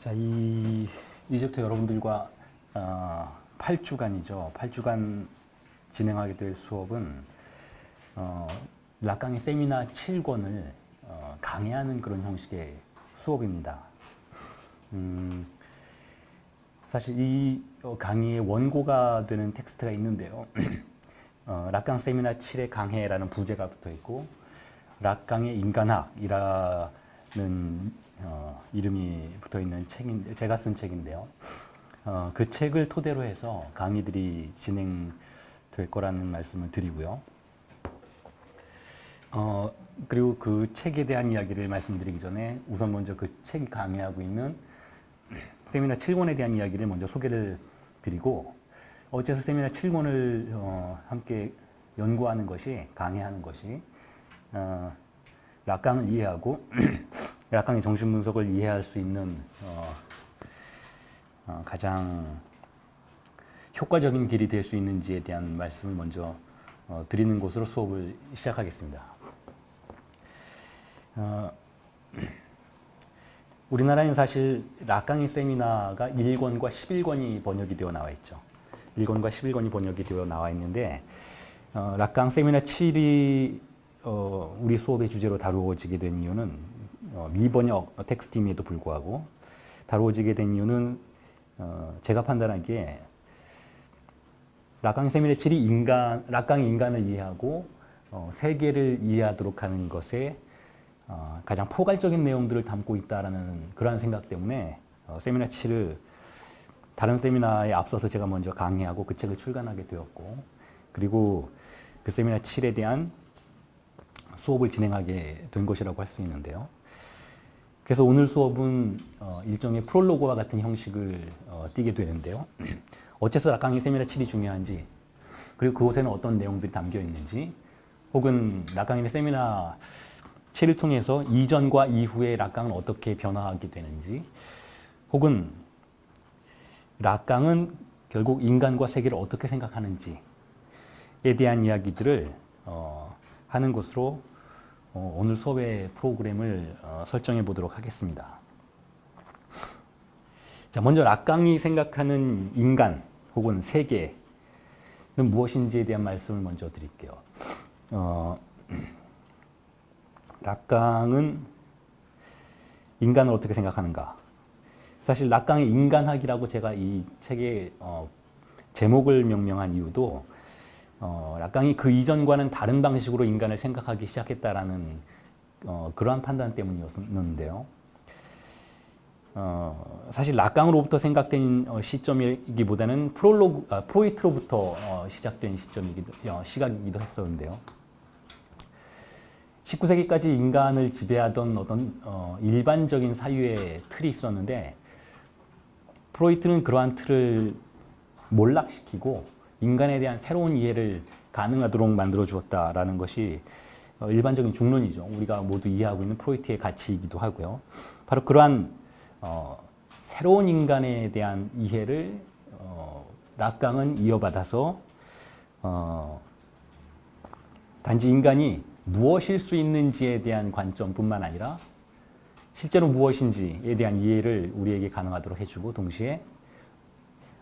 자, 이제부터 여러분들과 8주간이죠. 8주간 진행하게 될 수업은 락강의 세미나 7권을 강의하는 그런 형식의 수업입니다. 사실 이 강의의 원고가 되는 텍스트가 있는데요. 락강 세미나 7의 강해라는 부제가 붙어 있고 락강의 인간학이라는 이름이 붙어 있는 책인데 제가 쓴 책인데요. 그 책을 토대로 해서 강의들이 진행될 거라는 말씀을 드리고요. 그리고 그 책에 대한 이야기를 말씀드리기 전에 우선 먼저 그 책이 강의하고 있는 세미나 7권에 대한 이야기를 먼저 소개를 드리고 어째서 세미나 7권을 함께 연구하는 것이, 강의하는 것이 락강을 이해하고 락강의 정신분석을 이해할 수 있는 가장 효과적인 길이 될 수 있는지에 대한 말씀을 먼저 드리는 것으로 수업을 시작하겠습니다. 우리나라에는 사실 락강의 세미나가 1권과 11권이 번역이 되어 나와 있죠. 1권과 11권이 번역이 되어 나와 있는데 락강 세미나 7이 우리 수업의 주제로 다루어지게 된 이유는 미번역 텍스트임에도 불구하고 다루어지게 된 이유는 제가 판단하기에 락강 세미나 7이 락강의 인간을 이해하고 세계를 이해하도록 하는 것에 가장 포괄적인 내용들을 담고 있다라는 그러한 생각 때문에 세미나 7을 다른 세미나에 앞서서 제가 먼저 강의하고 그 책을 출간하게 되었고 그리고 그 세미나 7에 대한 수업을 진행하게 된 것이라고 할 수 있는데요. 그래서 오늘 수업은 일종의 프롤로그와 같은 형식을 띠게 되는데요. 어째서 락강의 세미나 7이 중요한지 그리고 그곳에는 어떤 내용들이 담겨 있는지 혹은 락강의 세미나 7을 통해서 이전과 이후의 락강은 어떻게 변화하게 되는지 혹은 락강은 결국 인간과 세계를 어떻게 생각하는지에 대한 이야기들을 하는 것으로 오늘 수업의 프로그램을 설정해 보도록 하겠습니다. 자, 먼저 락강이 생각하는 인간 혹은 세계는 무엇인지에 대한 말씀을 먼저 드릴게요. 락강은 인간을 어떻게 생각하는가? 사실 락강의 인간학이라고 제가 이 책의 제목을 명명한 이유도 락강이 그 이전과는 다른 방식으로 인간을 생각하기 시작했다라는 그러한 판단 때문이었는데요. 사실 락강으로부터 생각된 시점이기보다는 프로이트로부터 시작된 시각이기도 했었는데요. 19세기까지 인간을 지배하던 어떤 일반적인 사유의 틀이 있었는데 프로이트는 그러한 틀을 몰락시키고 인간에 대한 새로운 이해를 가능하도록 만들어 주었다라는 것이 일반적인 중론이죠. 우리가 모두 이해하고 있는 프로이트의 가치이기도 하고요. 바로 그러한 새로운 인간에 대한 이해를 락강은 이어받아서 단지 인간이 무엇일 수 있는지에 대한 관점뿐만 아니라 실제로 무엇인지에 대한 이해를 우리에게 가능하도록 해주고 동시에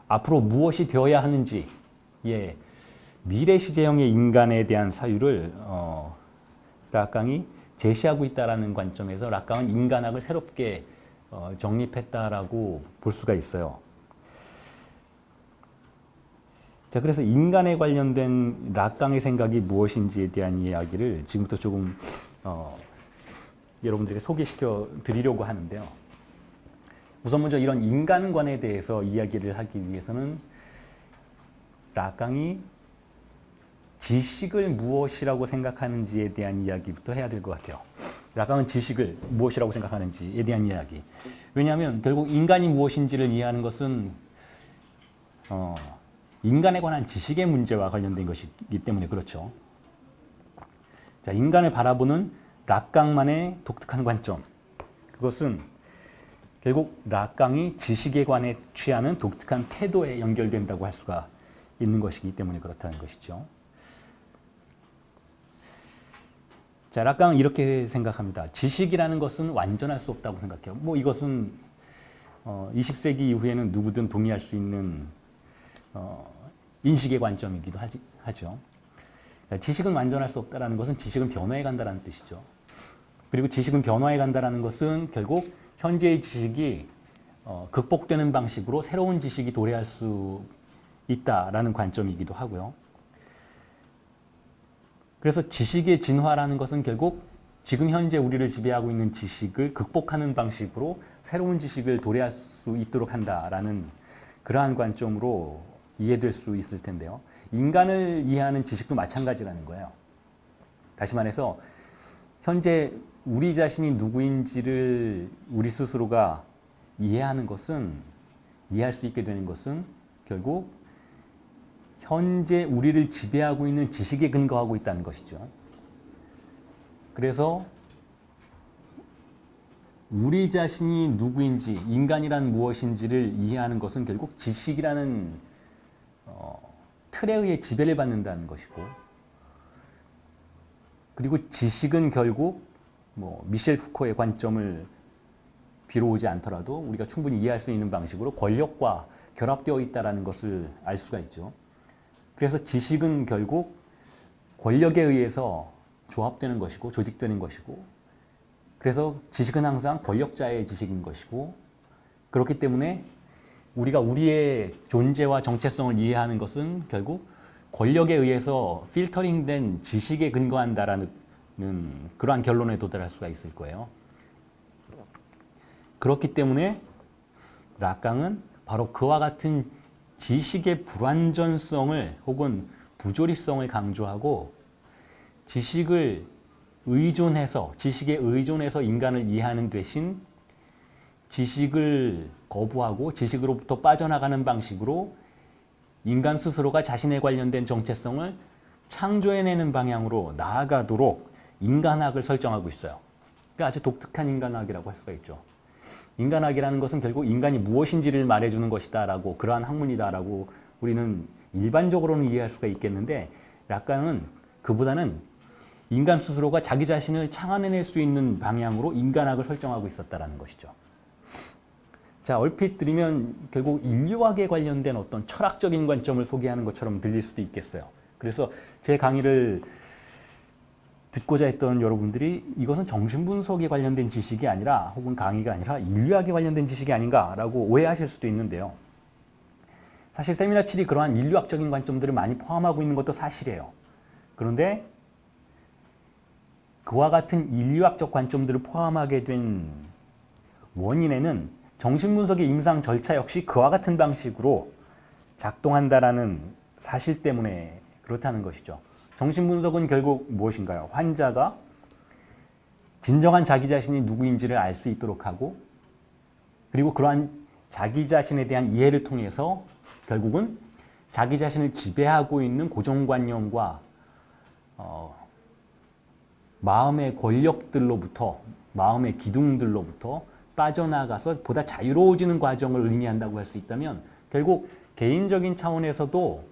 앞으로 무엇이 되어야 하는지 미래 시제형의 인간에 대한 사유를 락강이 제시하고 있다는 관점에서 락강은 인간학을 새롭게 정립했다라고 볼 수가 있어요. 자, 그래서 인간에 관련된 락강의 생각이 무엇인지에 대한 이야기를 지금부터 조금 여러분들에게 소개시켜 드리려고 하는데요. 우선 먼저 이런 인간관에 대해서 이야기를 하기 위해서는 락강이 지식을 무엇이라고 생각하는지에 대한 이야기부터 해야 될 것 같아요. 락강은 지식을 무엇이라고 생각하는지에 대한 이야기. 왜냐하면 결국 인간이 무엇인지를 이해하는 것은 인간에 관한 지식의 문제와 관련된 것이기 때문에 그렇죠. 자, 인간을 바라보는 락강만의 독특한 관점. 그것은 결국 락강이 지식에 관해 취하는 독특한 태도에 연결된다고 할 수가 있는 것이기 때문에 그렇다는 것이죠. 자, 락강은 이렇게 생각합니다. 지식이라는 것은 완전할 수 없다고 생각해요. 이것은 20세기 이후에는 누구든 동의할 수 있는 인식의 관점이기도 하죠. 지식은 완전할 수 없다는 것은 지식은 변화해 간다는 뜻이죠. 그리고 지식은 변화해 간다는 것은 결국 현재의 지식이 극복되는 방식으로 새로운 지식이 도래할 수 있다라는 관점이기도 하고요. 그래서 지식의 진화라는 것은 결국 지금 현재 우리를 지배하고 있는 지식을 극복하는 방식으로 새로운 지식을 도래할 수 있도록 한다라는 그러한 관점으로 이해될 수 있을 텐데요. 인간을 이해하는 지식도 마찬가지라는 거예요. 다시 말해서 현재 우리 자신이 누구인지를 우리 스스로가 이해하는 것은, 이해할 수 있게 되는 것은 결국 현재 우리를 지배하고 있는 지식에 근거하고 있다는 것이죠. 그래서 우리 자신이 누구인지, 인간이란 무엇인지를 이해하는 것은 결국 지식이라는 틀에 의해 지배를 받는다는 것이고, 그리고 지식은 결국 미셸 푸코의 관점을 비로우지 않더라도 우리가 충분히 이해할 수 있는 방식으로 권력과 결합되어 있다는 것을 알 수가 있죠. 그래서 지식은 결국 권력에 의해서 조합되는 것이고 조직되는 것이고, 그래서 지식은 항상 권력자의 지식인 것이고, 그렇기 때문에 우리가 우리의 존재와 정체성을 이해하는 것은 결국 권력에 의해서 필터링된 지식에 근거한다라는 그러한 결론에 도달할 수가 있을 거예요. 그렇기 때문에 락강은 바로 그와 같은 지식의 불완전성을 혹은 부조리성을 강조하고, 지식에 의존해서 인간을 이해하는 대신 지식을 거부하고 지식으로부터 빠져나가는 방식으로 인간 스스로가 자신에 관련된 정체성을 창조해내는 방향으로 나아가도록 인간학을 설정하고 있어요. 그러니까 아주 독특한 인간학이라고 할 수가 있죠. 인간학이라는 것은 결국 인간이 무엇인지를 말해주는 것이다 라고, 그러한 학문이다 라고 우리는 일반적으로는 이해할 수가 있겠는데, 락강은 그보다는 인간 스스로가 자기 자신을 창안해낼 수 있는 방향으로 인간학을 설정하고 있었다는 것이죠. 자, 얼핏 들으면 결국 인류학에 관련된 어떤 철학적인 관점을 소개하는 것처럼 들릴 수도 있겠어요. 그래서 제 강의를 듣고자 했던 여러분들이 이것은 정신분석에 관련된 지식이 아니라, 혹은 강의가 아니라 인류학에 관련된 지식이 아닌가라고 오해하실 수도 있는데요. 사실 세미나 7이 그러한 인류학적인 관점들을 많이 포함하고 있는 것도 사실이에요. 그런데 그와 같은 인류학적 관점들을 포함하게 된 원인에는 정신분석의 임상 절차 역시 그와 같은 방식으로 작동한다라는 사실 때문에 그렇다는 것이죠. 정신분석은 결국 무엇인가요? 환자가 진정한 자기 자신이 누구인지를 알 수 있도록 하고, 그리고 그러한 자기 자신에 대한 이해를 통해서 결국은 자기 자신을 지배하고 있는 고정관념과 마음의 권력들로부터, 마음의 기둥들로부터 빠져나가서 보다 자유로워지는 과정을 의미한다고 할 수 있다면, 결국 개인적인 차원에서도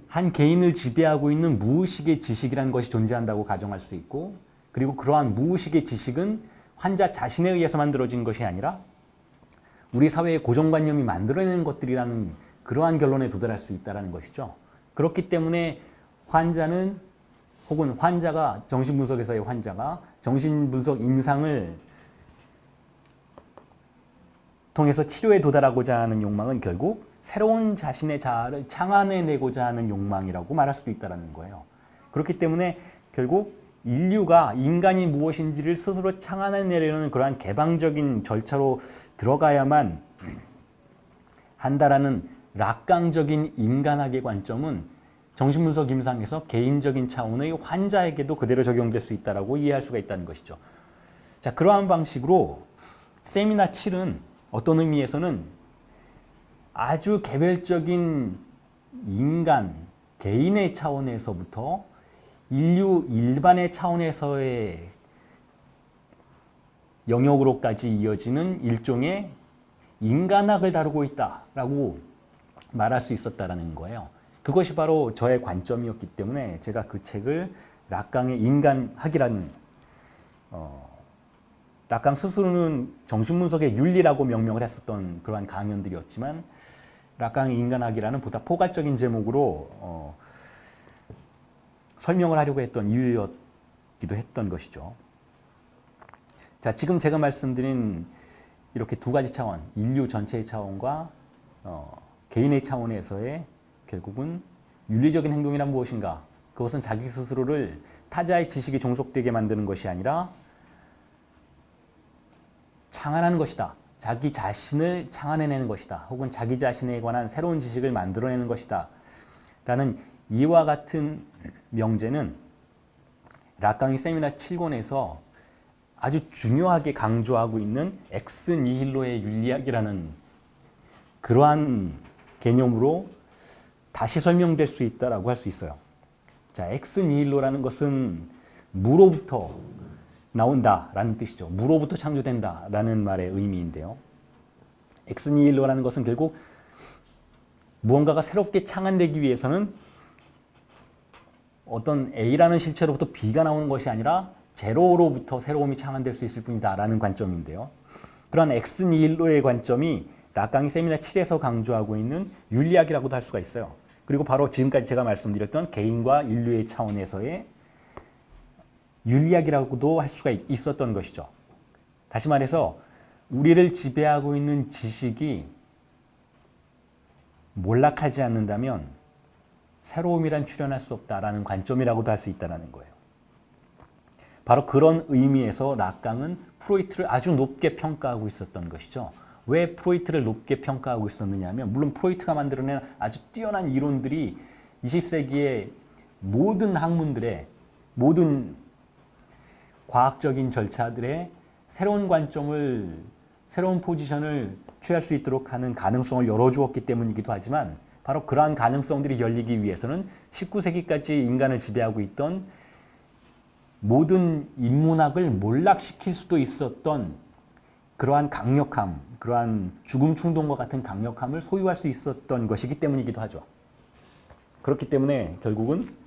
한 개인을 지배하고 있는 무의식의 지식이라는 것이 존재한다고 가정할 수 있고, 그리고 그러한 무의식의 지식은 환자 자신에 의해서 만들어진 것이 아니라 우리 사회의 고정관념이 만들어내는 것들이라는 그러한 결론에 도달할 수 있다는 것이죠. 그렇기 때문에 환자는, 혹은 환자가, 정신분석에서의 환자가 정신분석 임상을 통해서 치료에 도달하고자 하는 욕망은 결국 새로운 자신의 자아를 창안해내고자 하는 욕망이라고 말할 수도 있다는 거예요. 그렇기 때문에 결국 인류가 인간이 무엇인지를 스스로 창안해내려는 그러한 개방적인 절차로 들어가야만 한다라는 락강적인 인간학의 관점은 정신분석 임상에서 개인적인 차원의 환자에게도 그대로 적용될 수 있다고 이해할 수가 있다는 것이죠. 자, 그러한 방식으로 세미나 7은 어떤 의미에서는 아주 개별적인 인간, 개인의 차원에서부터 인류 일반의 차원에서의 영역으로까지 이어지는 일종의 인간학을 다루고 있다라고 말할 수 있었다라는 거예요. 그것이 바로 저의 관점이었기 때문에 제가 그 책을 락강의 인간학이라는 락강 스스로는 정신분석의 윤리라고 명명을 했었던 그러한 강연들이었지만 락강의 인간학이라는 보다 포괄적인 제목으로 설명을 하려고 했던 이유였기도 했던 것이죠. 자, 지금 제가 말씀드린 이렇게 두 가지 차원, 인류 전체의 차원과 개인의 차원에서의 결국은 윤리적인 행동이란 무엇인가? 그것은 자기 스스로를 타자의 지식에 종속되게 만드는 것이 아니라 창안하는 것이다. 자기 자신을 창안해내는 것이다. 혹은 자기 자신에 관한 새로운 지식을 만들어내는 것이다. 라는 이와 같은 명제는 락강이 세미나 7권에서 아주 중요하게 강조하고 있는 엑스 니힐로의 윤리학이라는 그러한 개념으로 다시 설명될 수 있다라고 할 수 있어요. 자, 엑스 니힐로라는 것은 무로부터 나온다라는 뜻이죠. 무로부터 창조된다라는 말의 의미인데요. 엑스 니힐로라는 것은 결국 무언가가 새롭게 창안되기 위해서는 어떤 A라는 실체로부터 B가 나오는 것이 아니라 제로로부터 새로움이 창안될 수 있을 뿐이다라는 관점인데요. 그러한 엑스 니힐로의 관점이 락강이 세미나 7에서 강조하고 있는 윤리학이라고도 할 수가 있어요. 그리고 바로 지금까지 제가 말씀드렸던 개인과 인류의 차원에서의 윤리학이라고도 할 수가 있었던 것이죠. 다시 말해서 우리를 지배하고 있는 지식이 몰락하지 않는다면 새로움이란 출현할 수 없다라는 관점이라고도 할 수 있다는 거예요. 바로 그런 의미에서 락강은 프로이트를 아주 높게 평가하고 있었던 것이죠. 왜 프로이트를 높게 평가하고 있었느냐 하면 물론 프로이트가 만들어낸 아주 뛰어난 이론들이 20세기의 모든 학문들의 모든 과학적인 절차들의 새로운 관점을 새로운 포지션을 취할 수 있도록 하는 가능성을 열어주었기 때문이기도 하지만 바로 그러한 가능성들이 열리기 위해서는 19세기까지 인간을 지배하고 있던 모든 인문학을 몰락시킬 수도 있었던 그러한 강력함, 그러한 죽음 충동과 같은 강력함을 소유할 수 있었던 것이기 때문이기도 하죠. 그렇기 때문에 결국은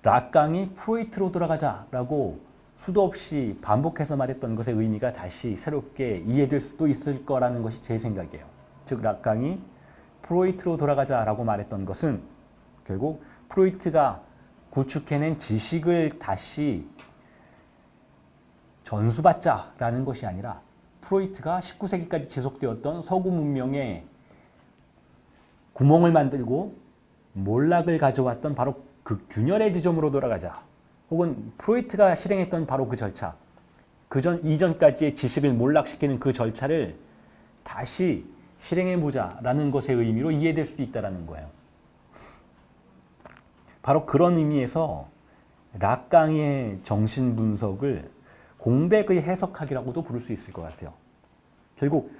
락강이 프로이트로 돌아가자라고 수도 없이 반복해서 말했던 것의 의미가 다시 새롭게 이해될 수도 있을 거라는 것이 제 생각이에요. 즉 락강이 프로이트로 돌아가자라고 말했던 것은 결국 프로이트가 구축해낸 지식을 다시 전수받자라는 것이 아니라 프로이트가 19세기까지 지속되었던 서구 문명의 구멍을 만들고 몰락을 가져왔던 바로 그 균열의 지점으로 돌아가자. 혹은 프로이트가 실행했던 바로 그 절차, 이전까지의 지식을 몰락시키는 그 절차를 다시 실행해보자라는 것의 의미로 이해될 수도 있다는 거예요. 바로 그런 의미에서 락강의 정신분석을 공백의 해석학이라고도 부를 수 있을 것 같아요. 결국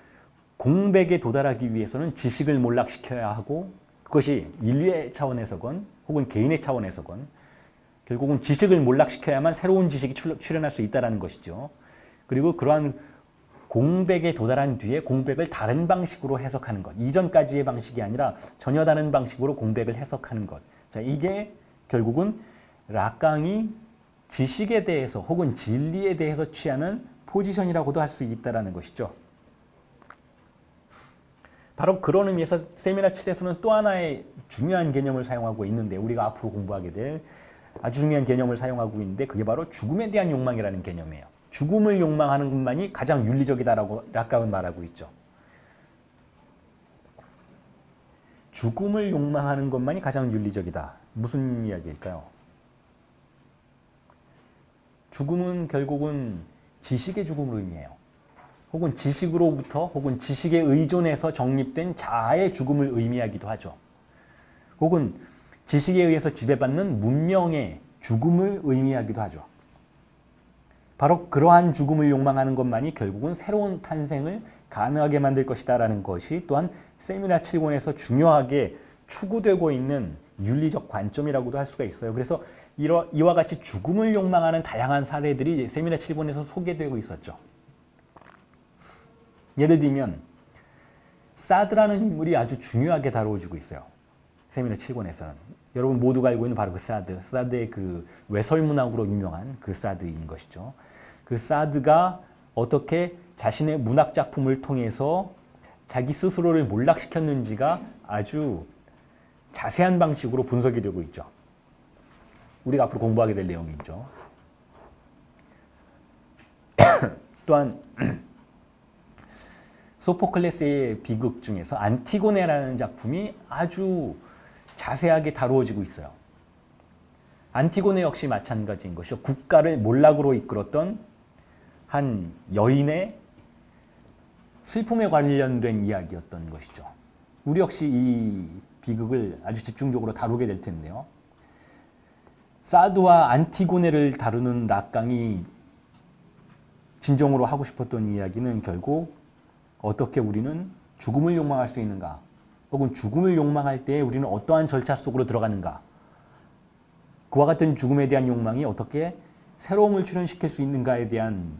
공백에 도달하기 위해서는 지식을 몰락시켜야 하고 그것이 인류의 차원에서건 혹은 개인의 차원에서건 결국은 지식을 몰락시켜야만 새로운 지식이 출현할 수 있다는 것이죠. 그리고 그러한 공백에 도달한 뒤에 공백을 다른 방식으로 해석하는 것. 이전까지의 방식이 아니라 전혀 다른 방식으로 공백을 해석하는 것. 자, 이게 결국은 락강이 지식에 대해서 혹은 진리에 대해서 취하는 포지션이라고도 할 수 있다는 것이죠. 바로 그런 의미에서 세미나 7에서는 또 하나의 중요한 개념을 사용하고 있는데 우리가 앞으로 공부하게 될 아주 중요한 개념을 사용하고 있는데 그게 바로 죽음에 대한 욕망이라는 개념이에요. 죽음을 욕망하는 것만이 가장 윤리적이다라고 락강은 말하고 있죠. 죽음을 욕망하는 것만이 가장 윤리적이다. 무슨 이야기일까요? 죽음은 결국은 지식의 죽음을 의미해요. 혹은 지식으로부터 혹은 지식에 의존해서 정립된 자아의 죽음을 의미하기도 하죠. 혹은 지식에 의해서 지배받는 문명의 죽음을 의미하기도 하죠. 바로 그러한 죽음을 욕망하는 것만이 결국은 새로운 탄생을 가능하게 만들 것이다 라는 것이 또한 세미나 7권에서 중요하게 추구되고 있는 윤리적 관점이라고도 할 수가 있어요. 그래서 이와 같이 죽음을 욕망하는 다양한 사례들이 세미나 7권에서 소개되고 있었죠. 예를 들면 사드라는 인물이 아주 중요하게 다루어지고 있어요. 세미나 7권에서는. 여러분 모두가 알고 있는 바로 그 사드의 그 외설문학으로 유명한 그 사드인 것이죠. 그 사드가 어떻게 자신의 문학 작품을 통해서 자기 스스로를 몰락시켰는지가 아주 자세한 방식으로 분석이 되고 있죠. 우리가 앞으로 공부하게 될 내용이죠. 또한 소포클레스의 비극 중에서 안티고네라는 작품이 아주 자세하게 다루어지고 있어요. 안티고네 역시 마찬가지인 것이죠. 국가를 몰락으로 이끌었던 한 여인의 슬픔에 관련된 이야기였던 것이죠. 우리 역시 이 비극을 아주 집중적으로 다루게 될 텐데요. 사드와 안티고네를 다루는 락강이 진정으로 하고 싶었던 이야기는 결국 어떻게 우리는 죽음을 욕망할 수 있는가, 혹은 죽음을 욕망할 때 우리는 어떠한 절차 속으로 들어가는가, 그와 같은 죽음에 대한 욕망이 어떻게 새로움을 출현시킬 수 있는가에 대한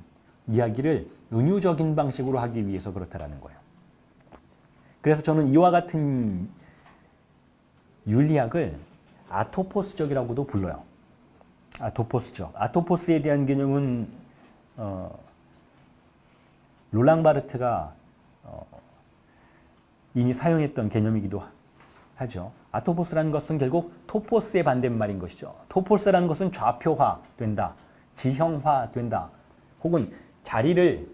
이야기를 은유적인 방식으로 하기 위해서 그렇다라는 거예요. 그래서 저는 이와 같은 윤리학을 아토포스적이라고도 불러요. 아토포스적. 아토포스에 대한 개념은 롤랑 바르트가 이미 사용했던 개념이기도 하죠. 아토포스라는 것은 결국 토포스의 반대말인 것이죠. 토포스라는 것은 좌표화된다, 지형화된다, 혹은 자리를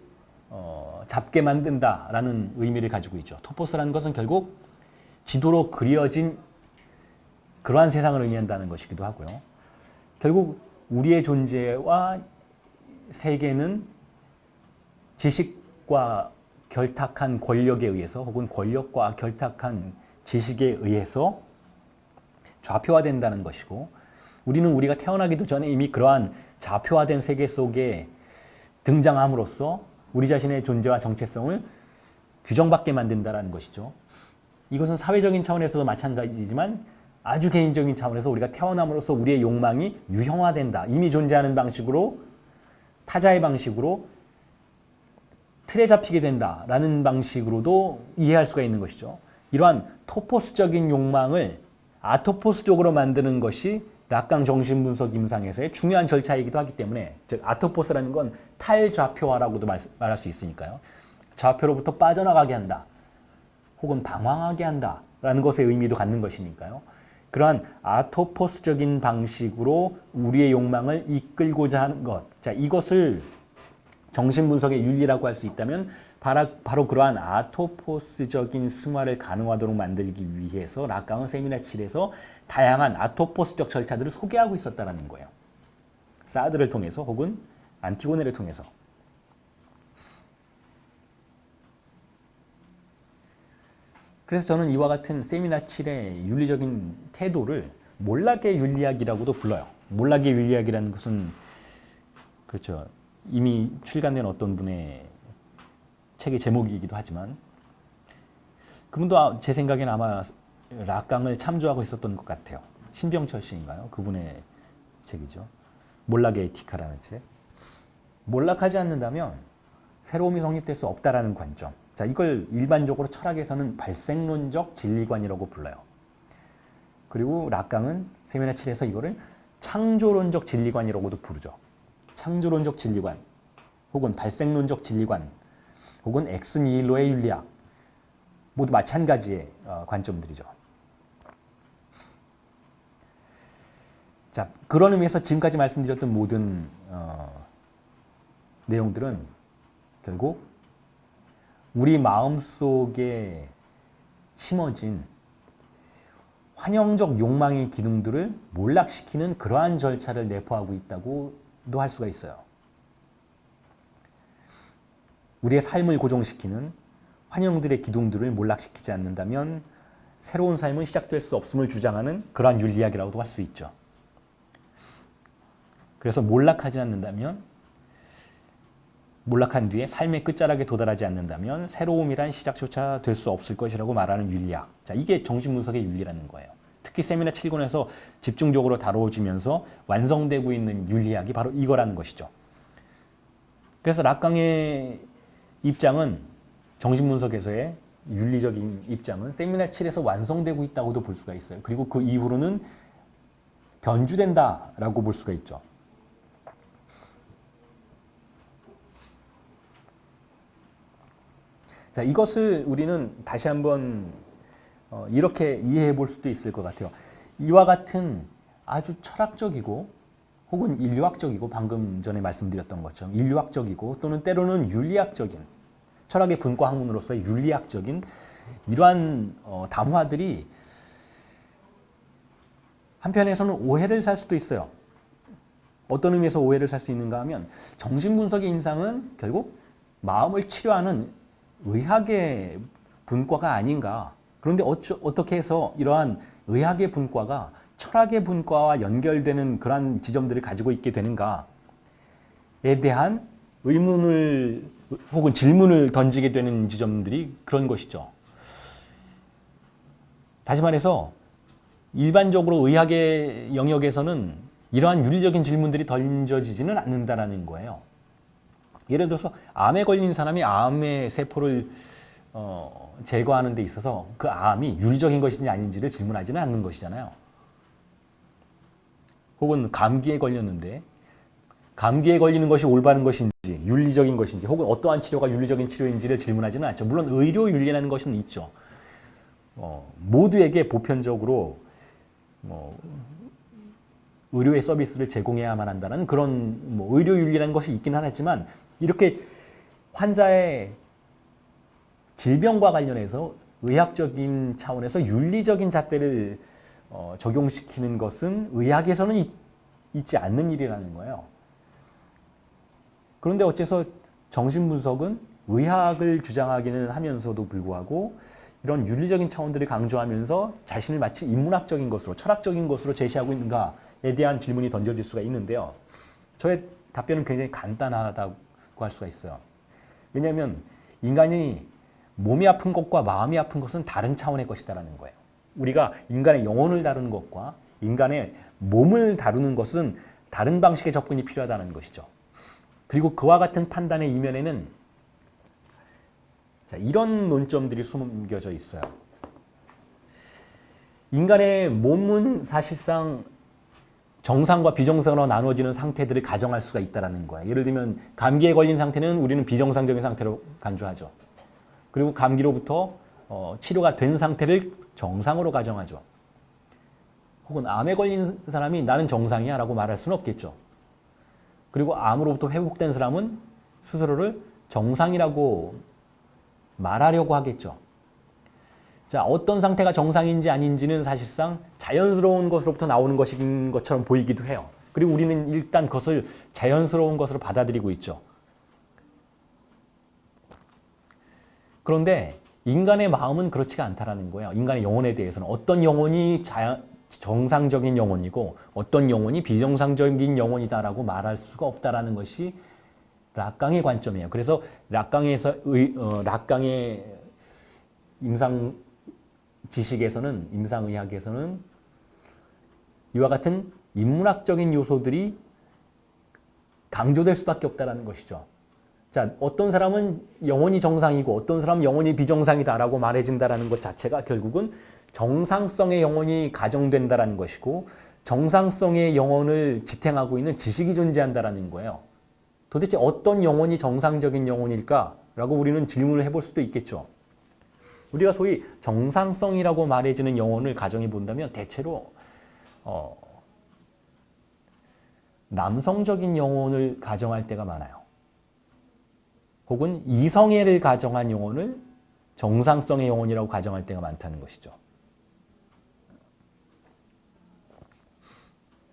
잡게 만든다라는 의미를 가지고 있죠. 토포스라는 것은 결국 지도로 그려진 그러한 세상을 의미한다는 것이기도 하고요. 결국 우리의 존재와 세계는 지식과 결탁한 권력에 의해서, 혹은 권력과 결탁한 지식에 의해서 좌표화된다는 것이고, 우리는 우리가 태어나기도 전에 이미 그러한 좌표화된 세계 속에 등장함으로써 우리 자신의 존재와 정체성을 규정받게 만든다는 것이죠. 이것은 사회적인 차원에서도 마찬가지지만 아주 개인적인 차원에서 우리가 태어남으로써 우리의 욕망이 유형화된다. 이미 존재하는 방식으로, 타자의 방식으로 틀에 잡히게 된다라는 방식으로도 이해할 수가 있는 것이죠. 이러한 토포스적인 욕망을 아토포스적으로 만드는 것이 락강 정신분석 임상에서의 중요한 절차이기도 하기 때문에, 즉 아토포스라는 건 탈좌표화라고도 말할 수 있으니까요. 좌표로부터 빠져나가게 한다, 혹은 방황하게 한다라는 것의 의미도 갖는 것이니까요. 그러한 아토포스적인 방식으로 우리의 욕망을 이끌고자 하는 것, 자, 이것을 정신분석의 윤리라고 할 수 있다면 바로 그러한 아토포스적인 승화를 가능하도록 만들기 위해서 락강은 세미나 7에서 다양한 아토포스적 절차들을 소개하고 있었다는 거예요. 사드를 통해서, 혹은 안티고네를 통해서. 그래서 저는 이와 같은 세미나 7의 윤리적인 태도를 몰락의 윤리학이라고도 불러요. 몰락의 윤리학이라는 것은, 그렇죠, 이미 출간된 어떤 분의 책의 제목이기도 하지만, 그분도 제 생각에는 아마 락강을 참조하고 있었던 것 같아요. 신병철 씨인가요? 그분의 책이죠. 몰락의 에티카라는 책. 몰락하지 않는다면 새로움이 성립될 수 없다라는 관점. 자, 이걸 일반적으로 철학에서는 발생론적 진리관이라고 불러요. 그리고 락강은 세미나 7에서 이거를 창조론적 진리관이라고도 부르죠. 창조론적 진리관, 혹은 발생론적 진리관, 혹은 엑스니힐로의 윤리학, 모두 마찬가지의 관점들이죠. 자, 그런 의미에서 지금까지 말씀드렸던 모든 내용들은 결국 우리 마음속에 심어진 환영적 욕망의 기능들을 몰락시키는 그러한 절차를 내포하고 있다고도 할 수가 있어요. 우리의 삶을 고정시키는 환영들의 기둥들을 몰락시키지 않는다면 새로운 삶은 시작될 수 없음을 주장하는 그러한 윤리학이라고도 할 수 있죠. 그래서 몰락하지 않는다면, 몰락한 뒤에 삶의 끝자락에 도달하지 않는다면 새로움이란 시작조차 될 수 없을 것이라고 말하는 윤리학. 자, 이게 정신분석의 윤리라는 거예요. 특히 세미나 7권에서 집중적으로 다루어지면서 완성되고 있는 윤리학이 바로 이거라는 것이죠. 그래서 락강의 입장은, 정신분석에서의 윤리적인 입장은 세미나 7에서 완성되고 있다고도 볼 수가 있어요. 그리고 그 이후로는 변주된다라고 볼 수가 있죠. 자, 이것을 우리는 다시 한번 이렇게 이해해 볼 수도 있을 것 같아요. 이와 같은 아주 철학적이고 혹은 인류학적이고 방금 전에 말씀드렸던 것처럼 인류학적이고 또는 때로는 윤리학적인 철학의 분과 학문으로서의 윤리학적인 이러한 담화들이 한편에서는 오해를 살 수도 있어요. 어떤 의미에서 오해를 살 수 있는가 하면 정신분석의 임상은 결국 마음을 치료하는 의학의 분과가 아닌가. 그런데 어떻게 해서 이러한 의학의 분과가 철학의 분과와 연결되는 그러한 지점들을 가지고 있게 되는가에 대한 의문을 혹은 질문을 던지게 되는 지점들이 그런 것이죠. 다시 말해서 일반적으로 의학의 영역에서는 이러한 윤리적인 질문들이 던져지지는 않는다라는 거예요. 예를 들어서 암에 걸린 사람이 암의 세포를 제거하는 데 있어서 그 암이 윤리적인 것인지 아닌지를 질문하지는 않는 것이잖아요. 혹은 감기에 걸렸는데 감기에 걸리는 것이 올바른 것인지 윤리적인 것인지 혹은 어떠한 치료가 윤리적인 치료인지를 질문하지는 않죠. 물론 의료 윤리라는 것은 있죠. 모두에게 보편적으로 의료의 서비스를 제공해야만 한다는 그런 의료 윤리라는 것이 있긴 하지만 이렇게 환자의 질병과 관련해서 의학적인 차원에서 윤리적인 잣대를 적용시키는 것은 의학에서는 있지 않는 일이라는 거예요. 그런데 어째서 정신분석은 의학을 주장하기는 하면서도 불구하고 이런 윤리적인 차원들을 강조하면서 자신을 마치 인문학적인 것으로 철학적인 것으로 제시하고 있는가에 대한 질문이 던져질 수가 있는데요. 저의 답변은 굉장히 간단하다고 할 수가 있어요. 왜냐하면 인간이 몸이 아픈 것과 마음이 아픈 것은 다른 차원의 것이다라는 거예요. 우리가 인간의 영혼을 다루는 것과 인간의 몸을 다루는 것은 다른 방식의 접근이 필요하다는 것이죠. 그리고 그와 같은 판단의 이면에는 이런 논점들이 숨겨져 있어요. 인간의 몸은 사실상 정상과 비정상으로 나누어지는 상태들을 가정할 수가 있다는 거예요. 예를 들면 감기에 걸린 상태는 우리는 비정상적인 상태로 간주하죠. 그리고 감기로부터 치료가 된 상태를 정상으로 가정하죠. 혹은 암에 걸린 사람이 나는 정상이야 라고 말할 수는 없겠죠. 그리고 암으로부터 회복된 사람은 스스로를 정상이라고 말하려고 하겠죠. 자, 어떤 상태가 정상인지 아닌지는 사실상 자연스러운 것으로부터 나오는 것인 것처럼 보이기도 해요. 그리고 우리는 일단 그것을 자연스러운 것으로 받아들이고 있죠. 그런데 인간의 마음은 그렇지가 않다라는 거예요. 인간의 영혼에 대해서는 어떤 영혼이 정상적인 영혼이고 어떤 영혼이 비정상적인 영혼이다라고 말할 수가 없다라는 것이 락강의 관점이에요. 그래서 락강의 임상 지식에서는 임상의학에서는 이와 같은 인문학적인 요소들이 강조될 수밖에 없다라는 것이죠. 자, 어떤 사람은 영혼이 정상이고 어떤 사람은 영혼이 비정상이다라고 말해진다라는 것 자체가 결국은 정상성의 영혼이 가정된다라는 것이고 정상성의 영혼을 지탱하고 있는 지식이 존재한다라는 거예요. 도대체 어떤 영혼이 정상적인 영혼일까라고 우리는 질문을 해볼 수도 있겠죠. 우리가 소위 정상성이라고 말해지는 영혼을 가정해 본다면 대체로 남성적인 영혼을 가정할 때가 많아요. 혹은 이성애를 가정한 영혼을 정상성의 영혼이라고 가정할 때가 많다는 것이죠.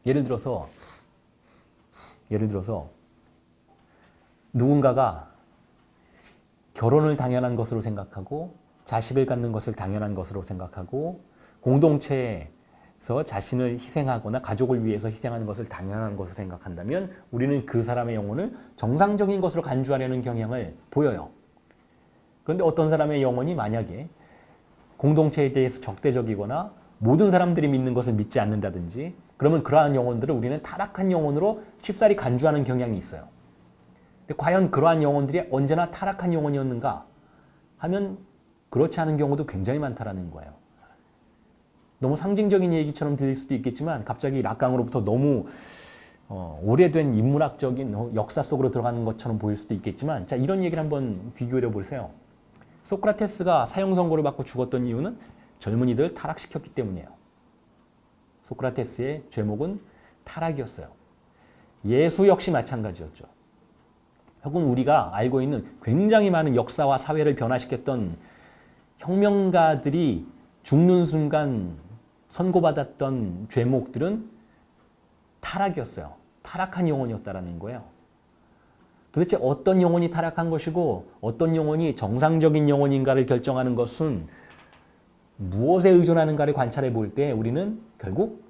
예를 들어서 누군가가 결혼을 당연한 것으로 생각하고 자식을 갖는 것을 당연한 것으로 생각하고 공동체에서 자신을 희생하거나 가족을 위해서 희생하는 것을 당연한 것으로 생각한다면 우리는 그 사람의 영혼을 정상적인 것으로 간주하려는 경향을 보여요. 그런데 어떤 사람의 영혼이 만약에 공동체에 대해서 적대적이거나 모든 사람들이 믿는 것을 믿지 않는다든지 그러면 그러한 영혼들을 우리는 타락한 영혼으로 쉽사리 간주하는 경향이 있어요. 근데 과연 그러한 영혼들이 언제나 타락한 영혼이었는가 하면 그렇지 않은 경우도 굉장히 많다라는 거예요. 너무 상징적인 얘기처럼 들릴 수도 있겠지만 갑자기 락강으로부터 너무 오래된 인문학적인 역사 속으로 들어가는 것처럼 보일 수도 있겠지만 자, 이런 얘기를 한번 비교해 보세요. 소크라테스가 사형 선고를 받고 죽었던 이유는 젊은이들을 타락시켰기 때문이에요. 소크라테스의 죄목은 타락이었어요. 예수 역시 마찬가지였죠. 혹은 우리가 알고 있는 굉장히 많은 역사와 사회를 변화시켰던 혁명가들이 죽는 순간 선고받았던 죄목들은 타락이었어요. 타락한 영혼이었다라는 거예요. 도대체 어떤 영혼이 타락한 것이고 어떤 영혼이 정상적인 영혼인가를 결정하는 것은 무엇에 의존하는가를 관찰해 볼 때 우리는 결국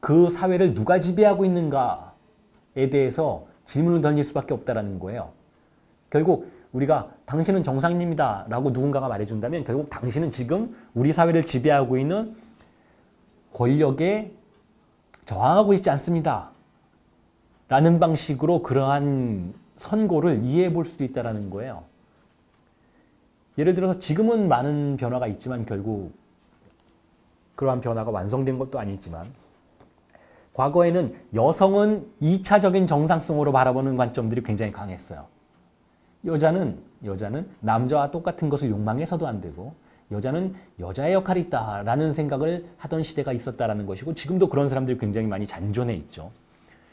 그 사회를 누가 지배하고 있는가에 대해서 질문을 던질 수밖에 없다는 거예요. 결국 우리가 당신은 정상인입니다 라고 누군가가 말해준다면 결국 당신은 지금 우리 사회를 지배하고 있는 권력에 저항하고 있지 않습니다 라는 방식으로 그러한 선고를 이해해 볼 수도 있다는 거예요. 예를 들어서 지금은 많은 변화가 있지만 결국 그러한 변화가 완성된 것도 아니지만 과거에는 여성은 2차적인 정상성으로 바라보는 관점들이 굉장히 강했어요. 여자는 남자와 똑같은 것을 욕망해서도 안 되고 여자는 여자의 역할이 있다라는 생각을 하던 시대가 있었다라는 것이고 지금도 그런 사람들이 굉장히 많이 잔존해 있죠.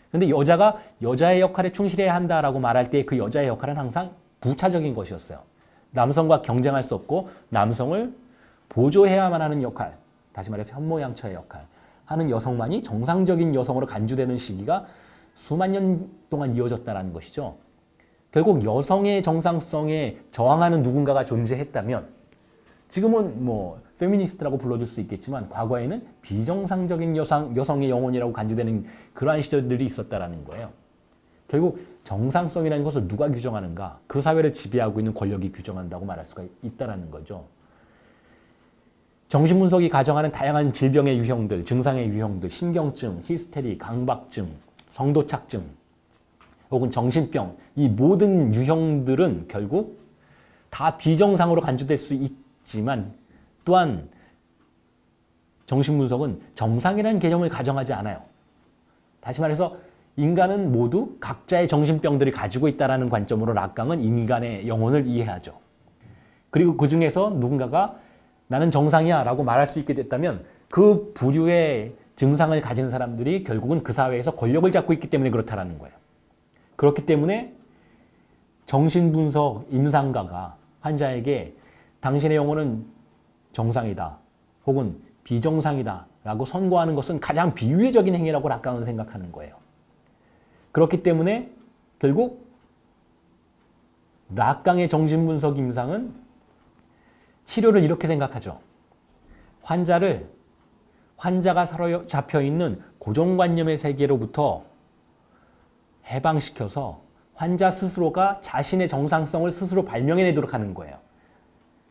그런데 여자가 여자의 역할에 충실해야 한다라고 말할 때 그 여자의 역할은 항상 부차적인 것이었어요. 남성과 경쟁할 수 없고 남성을 보조해야만 하는 역할, 다시 말해서 현모양처의 역할 하는 여성만이 정상적인 여성으로 간주되는 시기가 수만 년 동안 이어졌다는 것이죠. 결국 여성의 정상성에 저항하는 누군가가 존재했다면 지금은 뭐 페미니스트라고 불러줄 수 있겠지만 과거에는 비정상적인 여성의 영혼이라고 간주되는 그러한 시절들이 있었다는 거예요. 결국 정상성이라는 것을 누가 규정하는가? 그 사회를 지배하고 있는 권력이 규정한다고 말할 수가 있다는 거죠. 정신분석이 가정하는 다양한 질병의 유형들, 증상의 유형들, 신경증, 히스테리, 강박증, 성도착증, 혹은 정신병, 이 모든 유형들은 결국 다 비정상으로 간주될 수 있지만 또한 정신분석은 정상이라는 개념을 가정하지 않아요. 다시 말해서 인간은 모두 각자의 정신병들을 가지고 있다는 관점으로 락강은 인간의 영혼을 이해하죠. 그리고 그 중에서 누군가가 나는 정상이야 라고 말할 수 있게 됐다면 그 부류의 증상을 가진 사람들이 결국은 그 사회에서 권력을 잡고 있기 때문에 그렇다는 거예요. 그렇기 때문에 정신분석 임상가가 환자에게 당신의 영혼은 정상이다 혹은 비정상이다 라고 선고하는 것은 가장 비유의적인 행위라고 락강은 생각하는 거예요. 그렇기 때문에 결국 락강의 정신분석 임상은 치료를 이렇게 생각하죠. 환자가 사로잡혀 있는 고정관념의 세계로부터 해방시켜서 환자 스스로가 자신의 정상성을 스스로 발명해내도록 하는 거예요.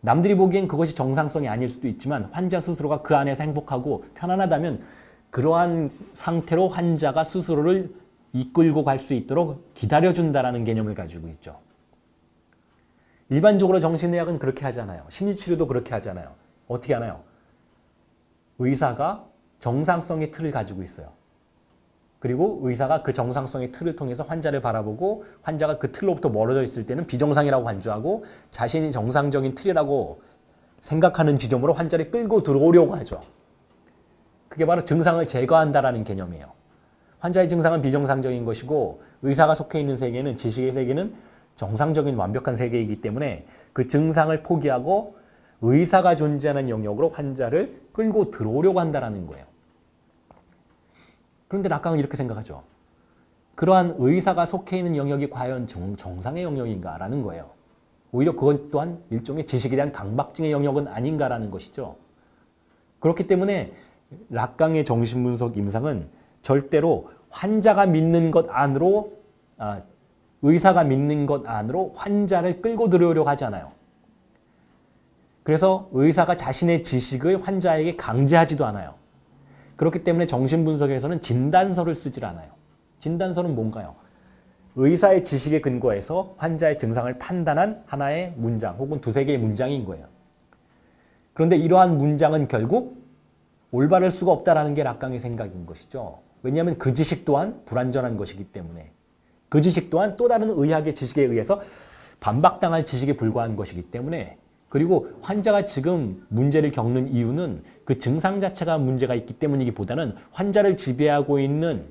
남들이 보기엔 그것이 정상성이 아닐 수도 있지만 환자 스스로가 그 안에서 행복하고 편안하다면 그러한 상태로 환자가 스스로를 이끌고 갈 수 있도록 기다려준다는 개념을 가지고 있죠. 일반적으로 정신의학은 그렇게 하잖아요. 심리치료도 그렇게 하잖아요. 어떻게 하나요? 의사가 정상성의 틀을 가지고 있어요. 그리고 의사가 그 정상성의 틀을 통해서 환자를 바라보고 환자가 그 틀로부터 멀어져 있을 때는 비정상이라고 간주하고 자신이 정상적인 틀이라고 생각하는 지점으로 환자를 끌고 들어오려고 하죠. 그게 바로 증상을 제거한다라는 개념이에요. 환자의 증상은 비정상적인 것이고 의사가 속해 있는 세계는 지식의 세계는 정상적인 완벽한 세계이기 때문에 그 증상을 포기하고 의사가 존재하는 영역으로 환자를 끌고 들어오려고 한다는 거예요. 그런데 락강은 이렇게 생각하죠. 그러한 의사가 속해 있는 영역이 과연 정상의 영역인가라는 거예요. 오히려 그것 또한 일종의 지식에 대한 강박증의 영역은 아닌가라는 것이죠. 그렇기 때문에 락강의 정신분석 임상은 절대로 환자가 믿는 것 안으로 의사가 믿는 것 안으로 환자를 끌고 들어오려고 하지 않아요. 그래서 의사가 자신의 지식을 환자에게 강제하지도 않아요. 그렇기 때문에 정신분석에서는 진단서를 쓰질 않아요. 진단서는 뭔가요? 의사의 지식에 근거해서 환자의 증상을 판단한 하나의 문장 혹은 두세 개의 문장인 거예요. 그런데 이러한 문장은 결국 올바를 수가 없다는 게 락강의 생각인 것이죠. 왜냐하면 그 지식 또한 불완전한 것이기 때문에 그 지식 또한 또 다른 의학의 지식에 의해서 반박당할 지식에 불과한 것이기 때문에 그리고 환자가 지금 문제를 겪는 이유는 그 증상 자체가 문제가 있기 때문이기보다는 환자를 지배하고 있는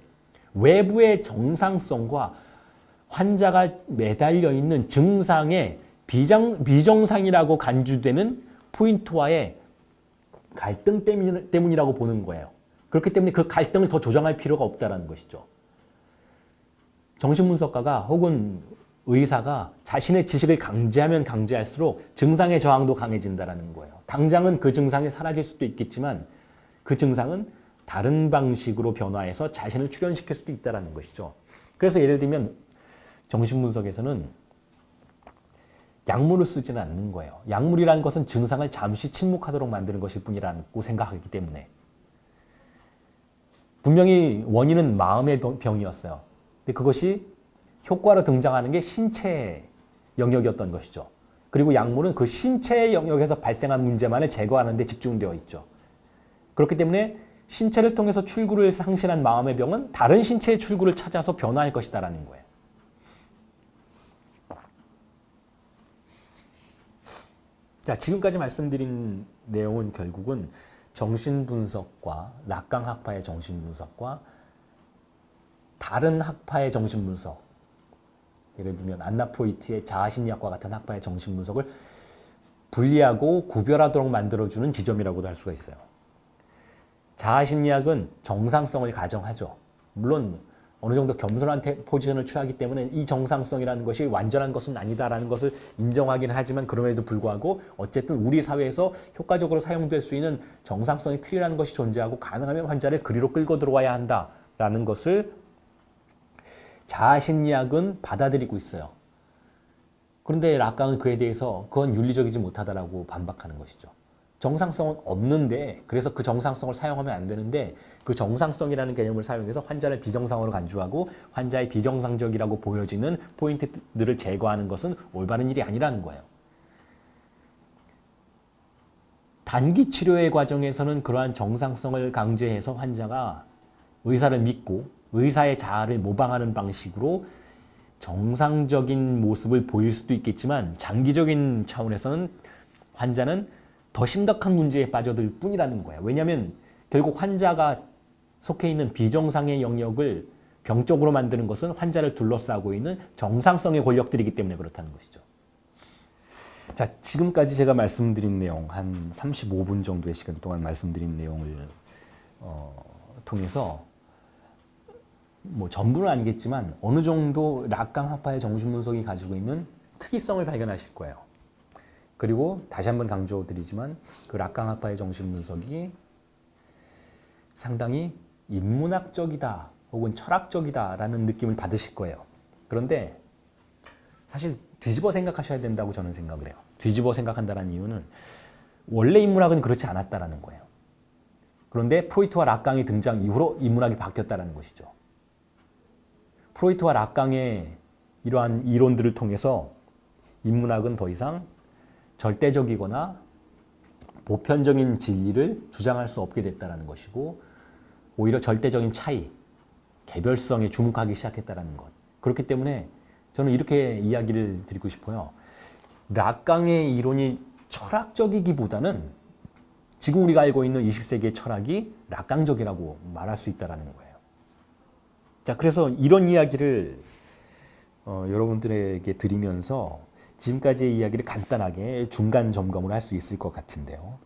외부의 정상성과 환자가 매달려 있는 증상의 비정상이라고 간주되는 포인트와의 갈등 때문이라고 보는 거예요. 그렇기 때문에 그 갈등을 더 조정할 필요가 없다는 것이죠. 정신분석가가 혹은 의사가 자신의 지식을 강제하면 강제할수록 증상의 저항도 강해진다는 거예요. 당장은 그 증상이 사라질 수도 있겠지만 그 증상은 다른 방식으로 변화해서 자신을 출현시킬 수도 있다는 것이죠. 그래서 예를 들면 정신분석에서는 약물을 쓰지는 않는 거예요. 약물이라는 것은 증상을 잠시 침묵하도록 만드는 것일 뿐이라고 생각하기 때문에. 분명히 원인은 마음의 병이었어요. 근데 그것이 효과로 등장하는 게 신체 영역이었던 것이죠. 그리고 약물은 그 신체의 영역에서 발생한 문제만을 제거하는 데 집중되어 있죠. 그렇기 때문에 신체를 통해서 출구를 상실한 마음의 병은 다른 신체의 출구를 찾아서 변화할 것이다라는 거예요. 자, 지금까지 말씀드린 내용은 결국은 정신분석과 락강 학파의 정신분석과 다른 학파의 정신분석, 예를 들면 안나 포이트의 자아심리학과 같은 학파의 정신분석을 분리하고 구별하도록 만들어주는 지점이라고도 할 수가 있어요. 자아심리학은 정상성을 가정하죠. 물론 어느 정도 겸손한 포지션을 취하기 때문에 이 정상성이라는 것이 완전한 것은 아니다라는 것을 인정하긴 하지만 그럼에도 불구하고 어쨌든 우리 사회에서 효과적으로 사용될 수 있는 정상성의 틀이라는 것이 존재하고 가능하면 환자를 그리로 끌고 들어와야 한다라는 것을 자아심리학은 받아들이고 있어요. 그런데 락강은 그에 대해서 그건 윤리적이지 못하다라고 반박하는 것이죠. 정상성은 없는데 그래서 그 정상성을 사용하면 안 되는데 그 정상성이라는 개념을 사용해서 환자를 비정상으로 간주하고 환자의 비정상적이라고 보여지는 포인트들을 제거하는 것은 올바른 일이 아니라는 거예요. 단기 치료의 과정에서는 그러한 정상성을 강제해서 환자가 의사를 믿고 의사의 자아를 모방하는 방식으로 정상적인 모습을 보일 수도 있겠지만 장기적인 차원에서는 환자는 더 심각한 문제에 빠져들 뿐이라는 거예요. 왜냐하면 결국 환자가 속해 있는 비정상의 영역을 병적으로 만드는 것은 환자를 둘러싸고 있는 정상성의 권력들이기 때문에 그렇다는 것이죠. 자, 지금까지 제가 말씀드린 내용, 한 35분 정도의 시간 동안 말씀드린 내용을 통해서 뭐 전부는 아니겠지만 어느 정도 락강 학파의 정신분석이 가지고 있는 특이성을 발견하실 거예요. 그리고 다시 한번 강조드리지만 그 락강 학파의 정신분석이 상당히 인문학적이다 혹은 철학적이다라는 느낌을 받으실 거예요. 그런데 사실 뒤집어 생각하셔야 된다고 저는 생각을 해요. 뒤집어 생각한다는 이유는 원래 인문학은 그렇지 않았다라는 거예요. 그런데 프로이트와 락강의 등장 이후로 인문학이 바뀌었다는 것이죠. 프로이트와 락강의 이러한 이론들을 통해서 인문학은 더 이상 절대적이거나 보편적인 진리를 주장할 수 없게 됐다는 것이고 오히려 절대적인 차이, 개별성에 주목하기 시작했다는 것. 그렇기 때문에 저는 이렇게 이야기를 드리고 싶어요. 락강의 이론이 철학적이기보다는 지금 우리가 알고 있는 20세기의 철학이 락강적이라고 말할 수 있다는 거예요. 자, 그래서 이런 이야기를 여러분들에게 드리면서 지금까지의 이야기를 간단하게 중간 점검을 할 수 있을 것 같은데요.